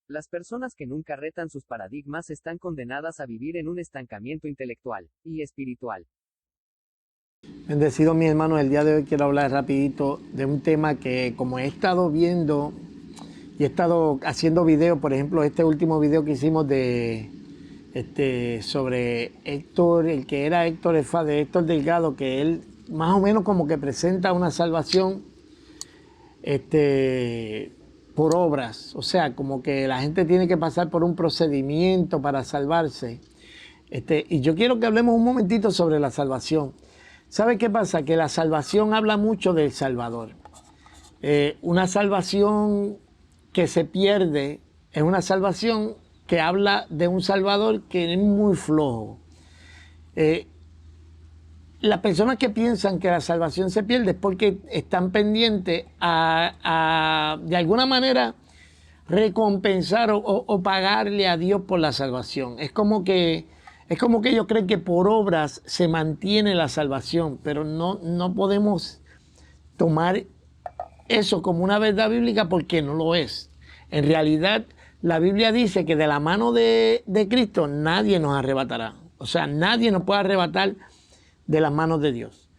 Las personas que nunca retan sus paradigmas están condenadas a vivir en un estancamiento intelectual y espiritual. Bendecido mi hermano, el día de hoy quiero hablar rapidito de un tema que como he estado viendo y he estado haciendo videos, por ejemplo este último video que hicimos de sobre Héctor, el que era Héctor Efá, de Héctor Delgado, que él más o menos como que presenta una salvación por obras, o sea, como que la gente tiene que pasar por un procedimiento para salvarse. Y yo quiero que hablemos un momentito sobre la salvación. ¿Sabe qué pasa? Que la salvación habla mucho del Salvador. Una salvación que se pierde es una salvación que habla de un Salvador que es muy flojo. Las personas que piensan que la salvación se pierde es porque están pendientes a de alguna manera recompensar o pagarle a Dios por la salvación. Es como que ellos creen que por obras se mantiene la salvación, pero no podemos tomar eso como una verdad bíblica porque no lo es. En realidad, la Biblia dice que de la mano de Cristo nadie nos arrebatará. O sea, nadie nos puede arrebatar de las manos de Dios.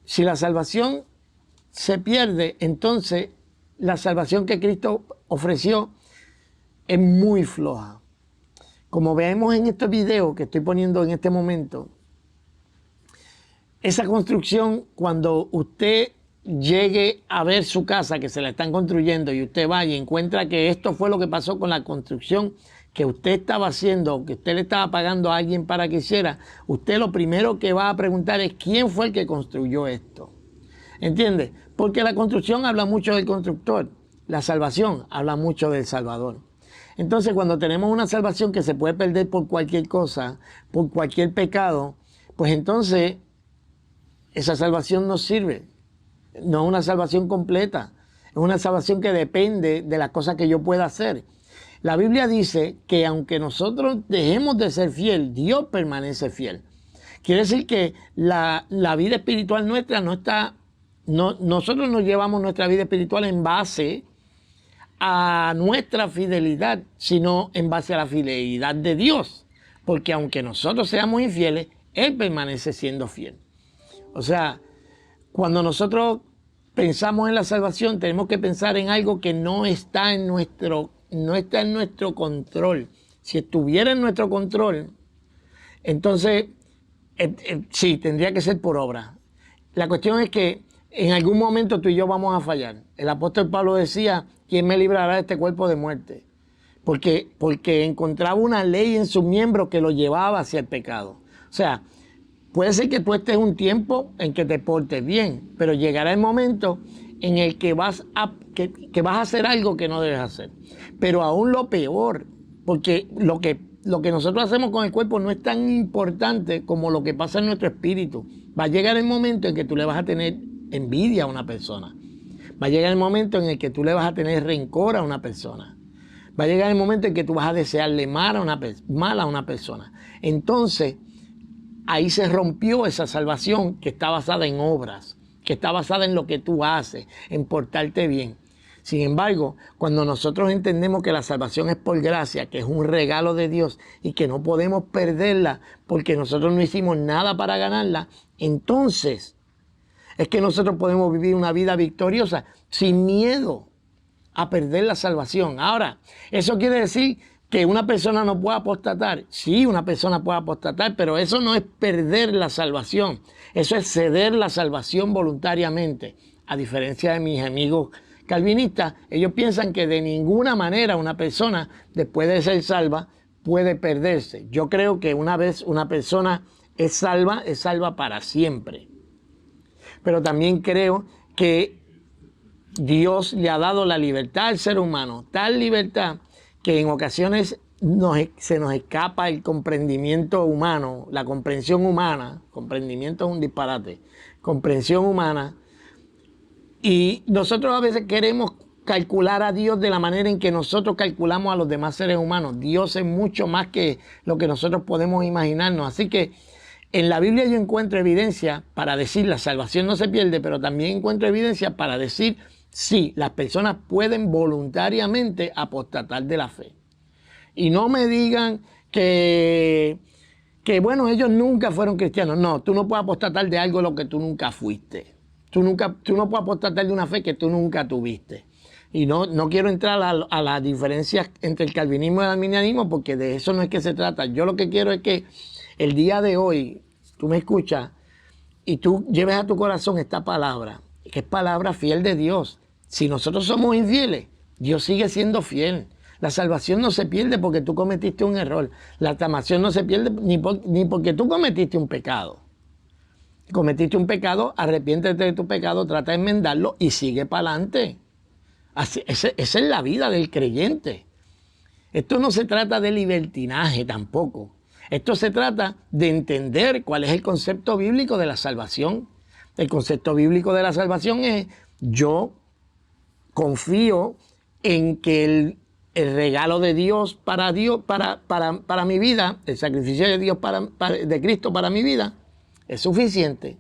Si la salvación se pierde, entonces la salvación que Cristo ofreció es muy floja. Como vemos en este video que estoy poniendo en este momento, esa construcción, cuando usted llegue a ver su casa que se la están construyendo y usted va y encuentra que esto fue lo que pasó con la construcción que usted estaba haciendo, que usted le estaba pagando a alguien para que hiciera, usted lo primero que va a preguntar es quién fue el que construyó esto. ¿Entiende? Porque la construcción habla mucho del constructor, la salvación habla mucho del Salvador. Entonces, cuando tenemos una salvación que se puede perder por cualquier cosa, por cualquier pecado, pues entonces esa salvación no sirve. No es una salvación completa. Es una salvación que depende de las cosas que yo pueda hacer. La Biblia dice que aunque nosotros dejemos de ser fiel, Dios permanece fiel. Quiere decir que la vida espiritual nuestra no está... nosotros no llevamos nuestra vida espiritual en base a nuestra fidelidad, sino en base a la fidelidad de Dios. Porque aunque nosotros seamos infieles, Él permanece siendo fiel. O sea, cuando nosotros pensamos en la salvación, tenemos que pensar en algo que no está en nuestro control. Si estuviera en nuestro control, entonces sí, tendría que ser por obra. La cuestión es que en algún momento tú y yo vamos a fallar. El apóstol Pablo decía, ¿quién me librará de este cuerpo de muerte? Porque encontraba una ley en sus miembros que lo llevaba hacia el pecado. O sea, puede ser que tú estés un tiempo en que te portes bien, pero llegará el momento en el que vas a hacer algo que no debes hacer. Pero aún lo peor, porque lo que nosotros hacemos con el cuerpo no es tan importante como lo que pasa en nuestro espíritu. Va a llegar el momento en que tú le vas a tener envidia a una persona. Va a llegar el momento en el que tú le vas a tener rencor a una persona. Va a llegar el momento en que tú vas a desearle mal a una persona. Entonces, ahí se rompió esa salvación que está basada en obras, que está basada en lo que tú haces, en portarte bien. Sin embargo, cuando nosotros entendemos que la salvación es por gracia, que es un regalo de Dios y que no podemos perderla porque nosotros no hicimos nada para ganarla, entonces es que nosotros podemos vivir una vida victoriosa sin miedo a perder la salvación. Ahora, ¿eso quiere decir que una persona no puede apostatar? Sí, una persona puede apostatar, pero eso no es perder la salvación. Eso es ceder la salvación voluntariamente. A diferencia de mis amigos calvinistas, ellos piensan que de ninguna manera una persona, después de ser salva, puede perderse. Yo creo que una vez una persona es salva para siempre. Pero también creo que Dios le ha dado la libertad al ser humano, tal libertad que en ocasiones se nos escapa el comprendimiento humano, la comprensión humana. Comprendimiento es un disparate. Comprensión humana. Y nosotros a veces queremos calcular a Dios de la manera en que nosotros calculamos a los demás seres humanos. Dios es mucho más que lo que nosotros podemos imaginarnos. Así que en la Biblia yo encuentro evidencia para decir la salvación no se pierde, pero también encuentro evidencia para decir Sí, las personas pueden voluntariamente apostatar de la fe. Y no me digan que bueno, ellos nunca fueron cristianos. No, tú no puedes apostatar de algo lo que tú nunca fuiste. Tú no puedes apostatar de una fe que tú nunca tuviste. Y no quiero entrar a las diferencias entre el calvinismo y el arminianismo, porque de eso no es que se trata. Yo lo que quiero es que el día de hoy, tú me escuchas, y tú lleves a tu corazón esta palabra, que es palabra fiel de Dios. Si nosotros somos infieles, Dios sigue siendo fiel. La salvación no se pierde porque tú cometiste un error. La salvación no se pierde ni porque tú cometiste un pecado. Cometiste un pecado, arrepiéntete de tu pecado, trata de enmendarlo y sigue para adelante. Esa es la vida del creyente. Esto no se trata de libertinaje tampoco. Esto se trata de entender cuál es el concepto bíblico de la salvación. El concepto bíblico de la salvación es: yo confío en que el regalo de Dios para mi vida, el sacrificio de Dios de Cristo para mi vida, es suficiente.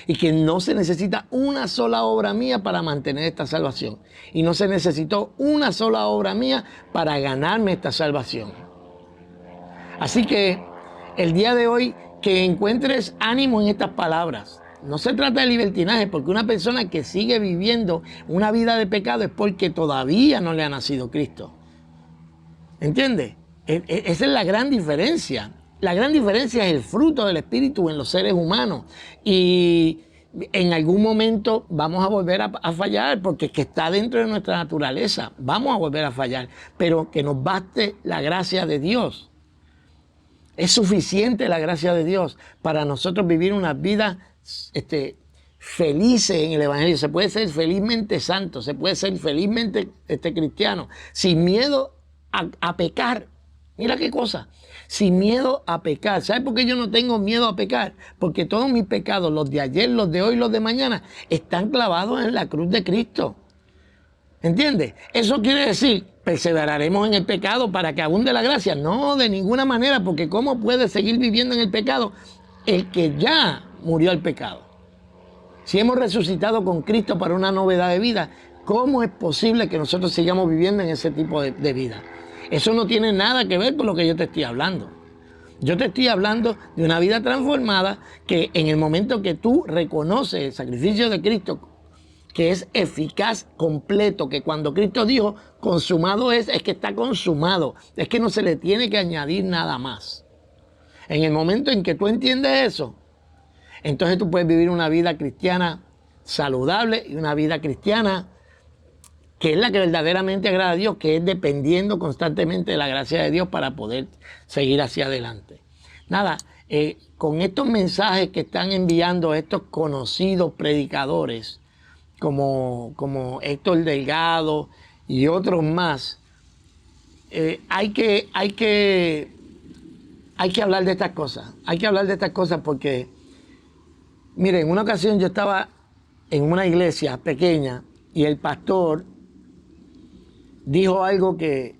Y que no se necesita una sola obra mía para mantener esta salvación. Y no se necesitó una sola obra mía para ganarme esta salvación. Así que el día de hoy, que encuentres ánimo en estas palabras. No se trata de libertinaje, porque una persona que sigue viviendo una vida de pecado es porque todavía no le ha nacido Cristo. ¿Entiendes? Esa es la gran diferencia. La gran diferencia es el fruto del Espíritu en los seres humanos. Y en algún momento vamos a volver a fallar, porque es que está dentro de nuestra naturaleza. Vamos a volver a fallar, pero que nos baste la gracia de Dios. Es suficiente la gracia de Dios para nosotros vivir una vida felices en el Evangelio. Se puede ser felizmente santo, se puede ser felizmente cristiano, sin miedo a pecar. Mira qué cosa, sin miedo a pecar. ¿Sabes por qué yo no tengo miedo a pecar? Porque todos mis pecados, los de ayer, los de hoy, los de mañana, están clavados en la cruz de Cristo. ¿Entiendes? Eso quiere decir, perseveraremos en el pecado para que abunde la gracia. No, de ninguna manera, porque ¿cómo puede seguir viviendo en el pecado el que ya murió al pecado? Si hemos resucitado con Cristo para una novedad de vida, ¿cómo es posible que nosotros sigamos viviendo en ese tipo de vida? Eso no tiene nada que ver con lo que yo te estoy hablando. Yo te estoy hablando de una vida transformada que en el momento que tú reconoces el sacrificio de Cristo, que es eficaz, completo, que cuando Cristo dijo consumado es que está consumado, es que no se le tiene que añadir nada más. En el momento en que tú entiendes eso, entonces tú puedes vivir una vida cristiana saludable y una vida cristiana que es la que verdaderamente agrada a Dios, que es dependiendo constantemente de la gracia de Dios para poder seguir hacia adelante. Nada, con estos mensajes que están enviando estos conocidos predicadores, como Héctor Delgado y otros más, hay que hablar de estas cosas. Hay que hablar de estas cosas porque, miren, en una ocasión yo estaba en una iglesia pequeña y el pastor dijo algo que,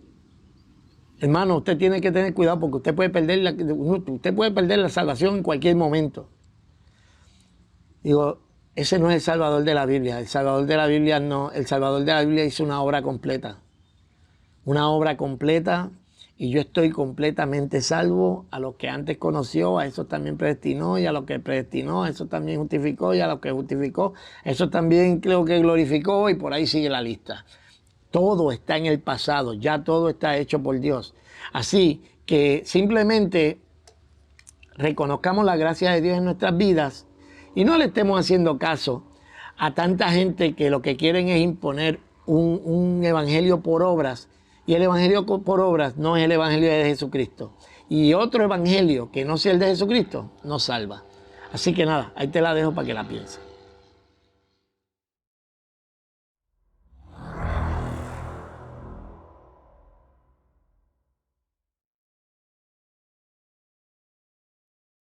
hermano, usted tiene que tener cuidado porque usted puede perder la salvación en cualquier momento. Digo, ese no es el Salvador de la Biblia. El Salvador de la Biblia no. El Salvador de la Biblia hizo una obra completa. Una obra completa, y yo estoy completamente salvo. A los que antes conoció, a esos también predestinó, y a los que predestinó, a esos también justificó, y a los que justificó, eso también creo que glorificó, y por ahí sigue la lista. Todo está en el pasado, ya todo está hecho por Dios. Así que simplemente reconozcamos la gracia de Dios en nuestras vidas y no le estemos haciendo caso a tanta gente que lo que quieren es imponer un evangelio por obras. Y el evangelio por obras no es el evangelio de Jesucristo. Y otro evangelio que no sea el de Jesucristo no salva. Así que nada, ahí te la dejo para que la pienses.